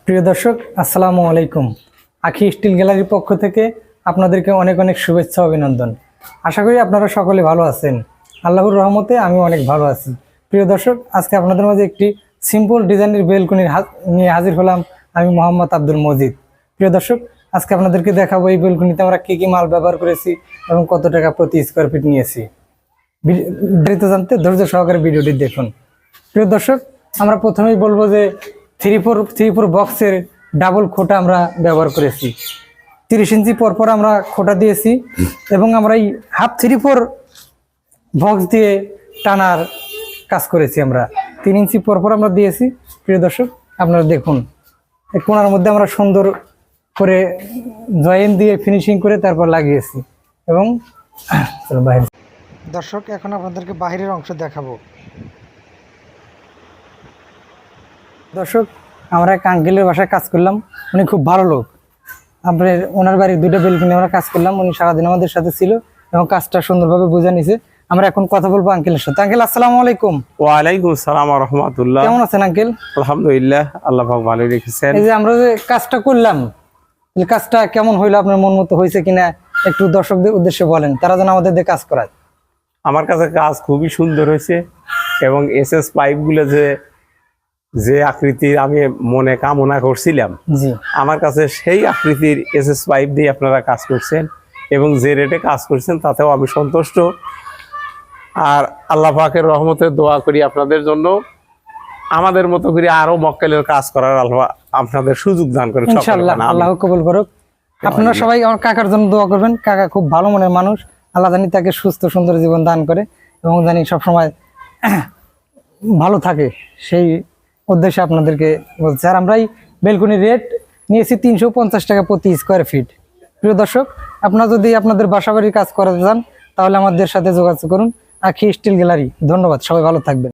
প্রিয় দর্শক, আসসালামু আলাইকুম। আখি স্টিল গ্যালারির পক্ষ থেকে আপনাদেরকে অনেক অনেক শুভেচ্ছা অভিনন্দন। আশা করি আপনারা সকলে ভালো আছেন। আল্লাহর রহমতে আমি অনেক ভালো আছি। প্রিয় দর্শক, আজকে আপনাদের মাঝে একটি সিম্পল ডিজাইনের বেলকনি নিয়ে হাজির হলাম। আমি মোহাম্মদ আব্দুল মজিদ। প্রিয় দর্শক, আজকে আপনাদেরকে দেখাবো এই বেলকনিতে আমরা কী কী মাল ব্যবহার করেছি এবং কত টাকা প্রতি স্কোয়ার ফিট নিয়েছি। বিস্তারিত জানতে ধৈর্য সহকারে ভিডিওটি দেখুন। প্রিয় দর্শক, আমরা প্রথমেই বলবো যে থ্রি ফোর বক্সের ডাবল খোটা আমরা ব্যবহার করেছি। 30 ইঞ্চি পরপর আমরা খোটা দিয়েছি এবং আমরা এই হাফ 3/4 বক্স দিয়ে টানার কাজ করেছি। আমরা 3 ইঞ্চি পরপর আমরা দিয়েছি। প্রিয় দর্শক, আপনারা দেখুন, এই কোণার মধ্যে আমরা সুন্দর করে জয়েন দিয়ে ফিনিশিং করে তারপর লাগিয়েছি। এবং বাইরে দর্শক, এখন আপনাদেরকে বাহিরের অংশ দেখাবো। দর্শক, আমরা এক আঙ্কেলের বাসায় কাজ করলাম। উনি খুব ভালো লোক। আপনার ওনার বাড়ির 2টা বেলকনি আমরা কাজ করলাম। উনি সারাদিন আমাদের সাথে ছিল এবং কাজটা সুন্দরভাবে বুঝে নিছে। আমরা এখন কথা বলবো আঙ্কেলের সাথে। আঙ্কেল, আসসালামু আলাইকুম। ওয়ালাইকুম আসসালাম ওয়া রাহমাতুল্লাহ। কেমন আছেন আঙ্কেল? আলহামদুলিল্লাহ, আল্লাহ পাক ভালো রেখেছেন। এই যে আমরা যে কাজটা করলাম, এই কাজটা কেমন হইলো, আপনার মন মতো হয়েছে কিনা একটু দর্শকদের উদ্দেশ্যে বলেন, তারা যেন আমাদের দিয়ে কাজ করায়। আমার কাছে কাজ খুবই সুন্দর হয়েছে এবং এসএস পাইপগুলো যে আকৃতির আমি মনে কামনা করছিলাম, জি, আমার কাছে সেই আকৃতির এসএস পাইপ দিয়ে আপনারা কাজ করছেন এবং যে রেটে কাজ করছেন তাতেও আমি সন্তুষ্ট। আর আল্লাহ পাকের রহমতে দোয়া করি আপনাদের জন্য আমাদের মতো করে আরো মক্কেলের কাজ করার আল্লাহ আপনাদের সুযোগ দান করে। ইনশাআল্লাহ আল্লাহ কবুল করুক। আপনারা সবাই আমার কাকার জন্য দোয়া করবেন। কাকা খুব ভালো মনের মানুষ। আল্লাহ জানি তাকে সুস্থ সুন্দর জীবন দান করে এবং জানি সবসময় ভালো থাকে, সেই উদ্দেশ্যে আপনাদেরকে বলছি। আর আমরা এই বেলকনির রেট নিয়েছি 350 টাকা প্রতি স্কোয়ার ফিট। প্রিয় দর্শক, আপনারা যদি আপনাদের বাসাবাড়ির কাজ করাতে চান তাহলে আমাদের সাথে যোগাযোগ করুন। আখি স্টিল গ্যালারি। ধন্যবাদ, সবাই ভালো থাকবেন।